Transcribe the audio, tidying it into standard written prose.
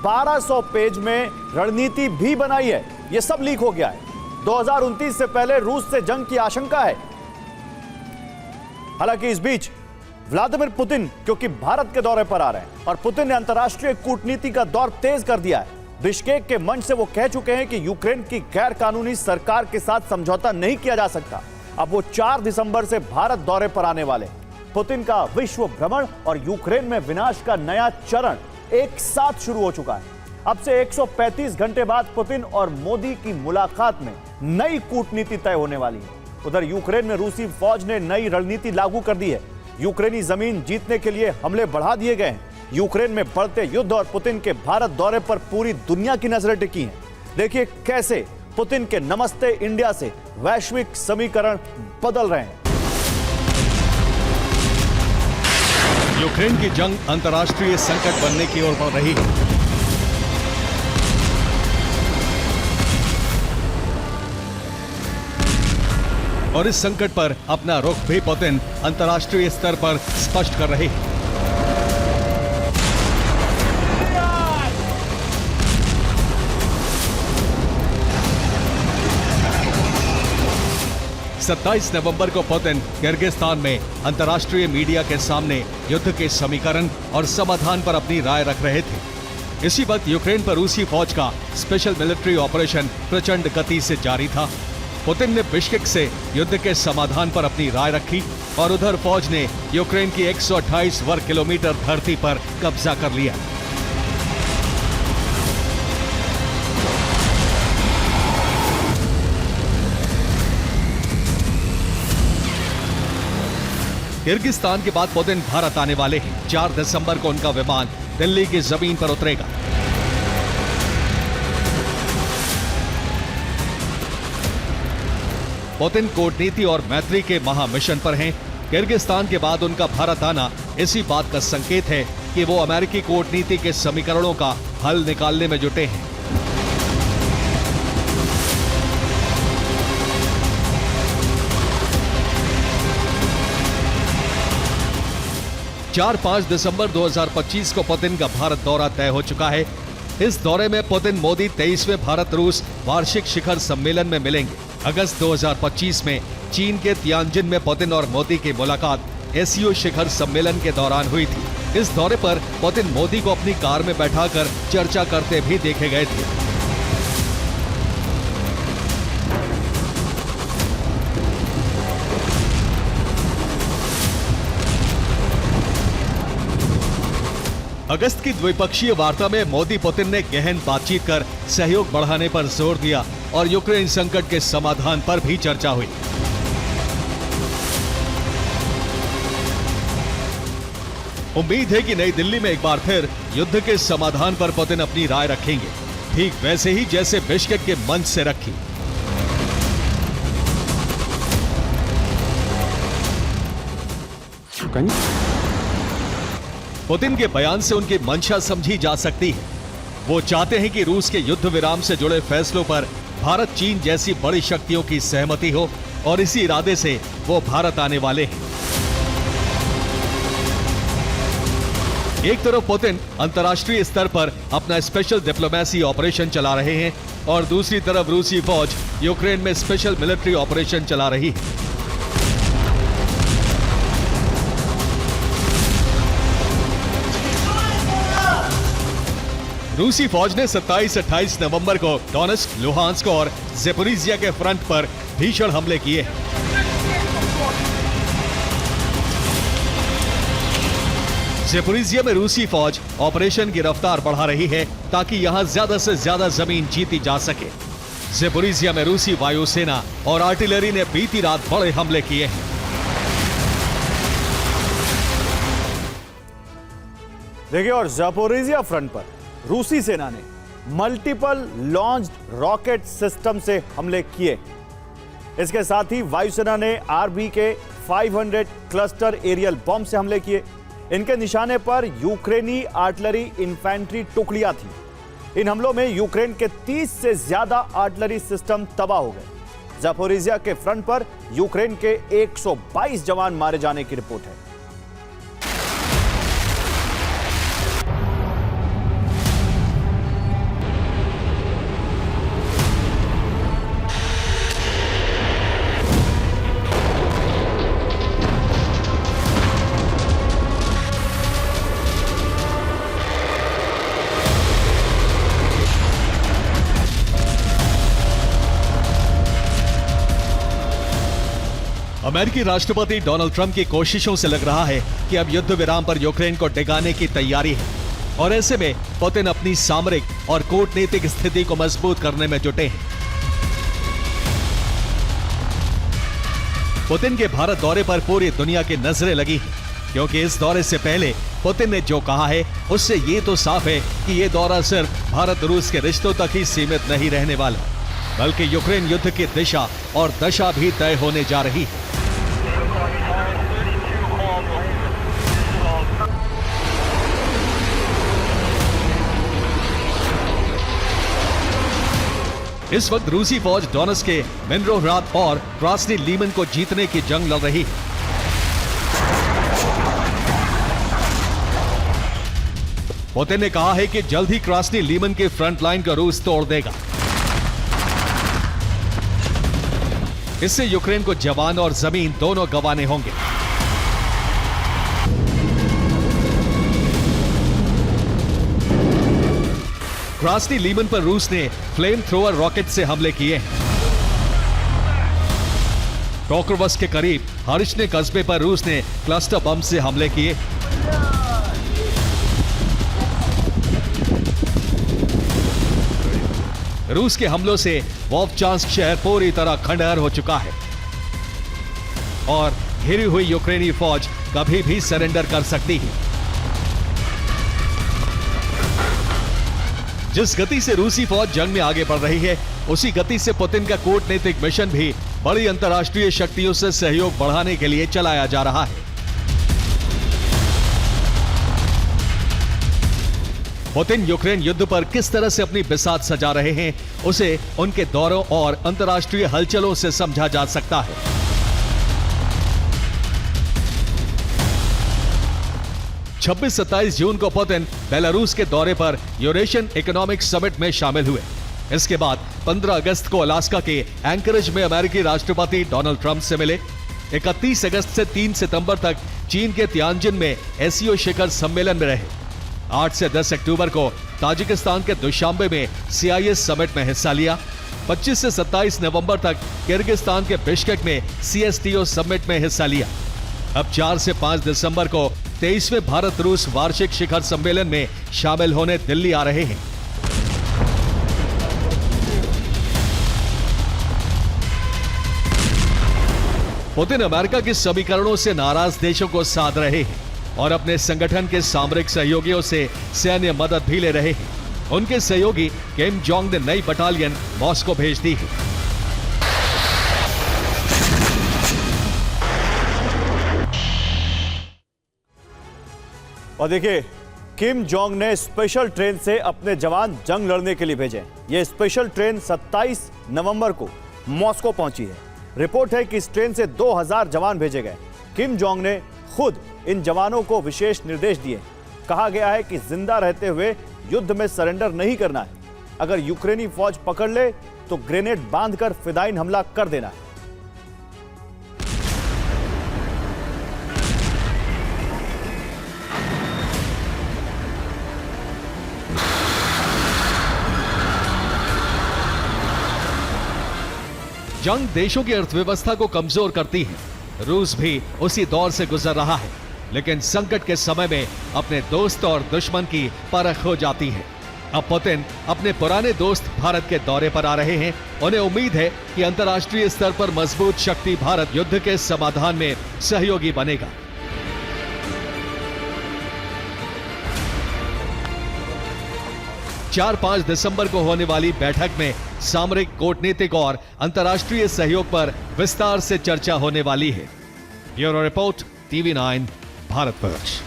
1200 page में रणनीति भी बनाई है। यह सब लीक हो गया है। 2029 से पहले रूस से जंग की आशंका है। हालांकि इस बीच व्लादिमीर पुतिन क्योंकि भारत के दौरे पर आ रहे हैं और पुतिन ने अंतर्राष्ट्रीय कूटनीति का दौर तेज कर दिया है। बिश्केक के मंच से वो कह चुके हैं कि यूक्रेन की गैर कानूनी सरकार के साथ समझौता नहीं किया जा सकता। अब वो 4 दिसंबर से भारत दौरे पर आने वाले। पुतिन का विश्व भ्रमण और यूक्रेन में विनाश का नया चरण एक साथ शुरू हो चुका है। अब से 135 घंटे बाद पुतिन और मोदी की मुलाकात में नई कूटनीति तय होने वाली है। उधर यूक्रेन में रूसी फौज ने नई रणनीति लागू कर दी है। यूक्रेनी जमीन जीतने के लिए हमले बढ़ा दिए गए हैं। यूक्रेन में बढ़ते युद्ध और पुतिन के भारत दौरे पर पूरी दुनिया की नजरें टिकी हैं। देखिए कैसे पुतिन के नमस्ते इंडिया से वैश्विक समीकरण बदल रहे हैं। यूक्रेन की जंग अंतर्राष्ट्रीय संकट बनने की ओर बढ़ रही है। और इस संकट पर अपना रुख भी पुतिन अंतर्राष्ट्रीय स्तर पर स्पष्ट कर रहे हैं। सत्ताईस नवंबर को पुतिन किर्गिस्तान में अंतर्राष्ट्रीय मीडिया के सामने युद्ध के समीकरण और समाधान पर अपनी राय रख रहे थे। इसी वक्त यूक्रेन पर रूसी फौज का स्पेशल मिलिट्री ऑपरेशन प्रचंड गति से जारी था। पुतिन ने बिश्केक से युद्ध के समाधान पर अपनी राय रखी और उधर फौज ने यूक्रेन की 128 वर्ग किलोमीटर धरती पर कब्जा कर लिया। किर्गिस्तान के बाद पुतिन भारत आने वाले हैं। 4 दिसंबर को उनका विमान दिल्ली की जमीन पर उतरेगा। पुतिन कूटनीति और मैत्री के महामिशन पर हैं। किर्गिस्तान के बाद उनका भारत आना इसी बात का संकेत है कि वो अमेरिकी कूटनीति के समीकरणों का हल निकालने में जुटे हैं। 4-5 दिसंबर 2025 को पुतिन का भारत दौरा तय हो चुका है। इस दौरे में पुतिन मोदी 23वें भारत रूस वार्षिक शिखर सम्मेलन में मिलेंगे। अगस्त 2025 में चीन के तियानजिन में पुतिन और मोदी की मुलाकात एससीओ शिखर सम्मेलन के दौरान हुई थी। इस दौरे पर पुतिन मोदी को अपनी कार में बैठाकर चर्चा करते भी देखे गए थे। अगस्त की द्विपक्षीय वार्ता में मोदी पुतिन ने गहन बातचीत कर सहयोग बढ़ाने पर जोर दिया और यूक्रेन संकट के समाधान पर भी चर्चा हुई। उम्मीद है कि नई दिल्ली में एक बार फिर युद्ध के समाधान पर पुतिन अपनी राय रखेंगे, ठीक वैसे ही जैसे बिश्केक के मंच से रखी। पुतिन के बयान से उनकी मंशा समझी जा सकती है। वो चाहते हैं कि रूस के युद्ध विराम से जुड़े फैसलों पर भारत चीन जैसी बड़ी शक्तियों की सहमति हो और इसी इरादे से वो भारत आने वाले हैं। एक तरफ पुतिन अंतर्राष्ट्रीय स्तर पर अपना स्पेशल डिप्लोमेसी ऑपरेशन चला रहे हैं और दूसरी तरफ रूसी फौज यूक्रेन में स्पेशल मिलिट्री ऑपरेशन चला रही है। रूसी फौज ने 27-28 नवंबर को डोनेट्स्क, लुहांस्क और ज़ैपोरिज़िया के फ्रंट पर भीषण हमले किए। ज़ैपोरिज़िया में रूसी फौज ऑपरेशन की रफ्तार बढ़ा रही है ताकि यहां ज्यादा से ज्यादा जमीन जीती जा सके। ज़ैपोरिज़िया में रूसी वायुसेना और आर्टिलरी ने बीती रात बड़े हमले किए हैं। देखिए, और ज़ैपोरिज़िया फ्रंट पर रूसी सेना ने मल्टीपल लॉन्च्ड रॉकेट सिस्टम से हमले किए। इसके साथ ही वायुसेना ने आरबीके 500 क्लस्टर एरियल बॉम्ब से हमले किए। इनके निशाने पर यूक्रेनी आर्टिलरी इन्फेंट्री टुकड़ियां थी। इन हमलों में यूक्रेन के 30 से ज्यादा आर्टिलरी सिस्टम तबाह हो गए। ज़ैपोरिज़िया के फ्रंट पर यूक्रेन के 122 जवान मारे जाने की रिपोर्ट है। अमेरिकी राष्ट्रपति डोनाल्ड ट्रंप की कोशिशों से लग रहा है कि अब युद्ध विराम पर यूक्रेन को डिगाने की तैयारी है और ऐसे में पुतिन अपनी सामरिक और कूटनीतिक स्थिति को मजबूत करने में जुटे हैं। पुतिन के भारत दौरे पर पूरी दुनिया की नजरें लगी हैं, क्योंकि इस दौरे से पहले पुतिन ने जो कहा है उससे ये तो साफ है कि ये दौरा सिर्फ भारत रूस के रिश्तों तक ही सीमित नहीं रहने वाला, बल्कि यूक्रेन युद्ध की दिशा और दशा भी तय होने जा रही है। इस वक्त रूसी फौज डोनेट्स्क के मिन्रोहराद और क्रास्नी लीमन को जीतने की जंग लड़ रही है। पुतिन ने कहा है कि जल्द ही क्रास्नी लीमन के फ्रंट लाइन का रूस तोड़ देगा। इससे यूक्रेन को जवान और जमीन दोनों गंवाने होंगे। क्रास्नी लीमन पर रूस ने फ्लेम थ्रोअर रॉकेट से हमले किए हैं। टोकरवस्क के करीब हरिशने कस्बे पर रूस ने क्लस्टर बम से हमले किए। रूस के हमलों से वोवचांस्क शहर पूरी तरह खंडहर हो चुका है और घिरी हुई यूक्रेनी फौज कभी भी सरेंडर कर सकती है। जिस गति से रूसी फौज जंग में आगे बढ़ रही है, उसी गति से पुतिन का कूटनीतिक मिशन भी बड़ी अंतर्राष्ट्रीय शक्तियों से सहयोग बढ़ाने के लिए चलाया जा रहा है। पुतिन यूक्रेन युद्ध पर किस तरह से अपनी बिसात सजा रहे हैं, उसे उनके दौरों और अंतर्राष्ट्रीय हलचलों से समझा जा सकता है। छब्बीस 27 जून को पुतिन बेलारूस के दौरे पर यूरेशियन इकोनॉमिक समिट में शामिल हुए। इसके बाद 15 अगस्त को अलास्का के एंकरेज में अमेरिकी राष्ट्रपति डोनाल्ड ट्रंप से मिले। 31 अगस्त से 3 सितंबर तक चीन के तियानजिन में एससीओ शिखर सम्मेलन में रहे। 8 से 10 अक्टूबर को ताजिकिस्तान के दुशांबे में CIS समिट में हिस्सा लिया। 25 से 27 नवंबर तक किर्गिस्तान के बिश्केक में CSTO समिट में हिस्सा लिया। अब 4 से 5 दिसंबर को 23वें भारत रूस वार्षिक शिखर सम्मेलन में शामिल होने दिल्ली आ रहे हैं। पुतिन अमेरिका के समीकरणों से नाराज देशों को साध रहे हैं और अपने संगठन के सामरिक सहयोगियों से सैन्य मदद भी ले रहे हैं। उनके सहयोगी किम जोंग ने नई बटालियन मॉस्को भेज दी है। और देखिए, किम जोंग ने स्पेशल ट्रेन से अपने जवान जंग लड़ने के लिए भेजे। यह स्पेशल ट्रेन 27 नवंबर को मॉस्को पहुंची है। रिपोर्ट है कि इस ट्रेन से 2000 जवान भेजे गए। किम जोंग ने खुद इन जवानों को विशेष निर्देश दिए। कहा गया है कि जिंदा रहते हुए युद्ध में सरेंडर नहीं करना है। अगर यूक्रेनी फौज पकड़ ले तो ग्रेनेड बांधकर फिदायीन हमला कर देना है। जंग देशों की अर्थव्यवस्था को कमजोर करती है। रूस भी उसी दौर से गुजर रहा है, लेकिन संकट के समय में अपने दोस्त और दुश्मन की परख हो जाती है। अब पुतिन अपने पुराने दोस्त भारत के दौरे पर आ रहे हैं। उन्हें उम्मीद है कि अंतर्राष्ट्रीय स्तर पर मजबूत शक्ति भारत युद्ध के समाधान में सहयोगी बनेगा। चार 5 दिसंबर को होने वाली बैठक में सामरिक, कूटनीतिक और अंतर्राष्ट्रीय सहयोग पर विस्तार से चर्चा होने वाली है। Bureau report, TV9 Bharatvarsh.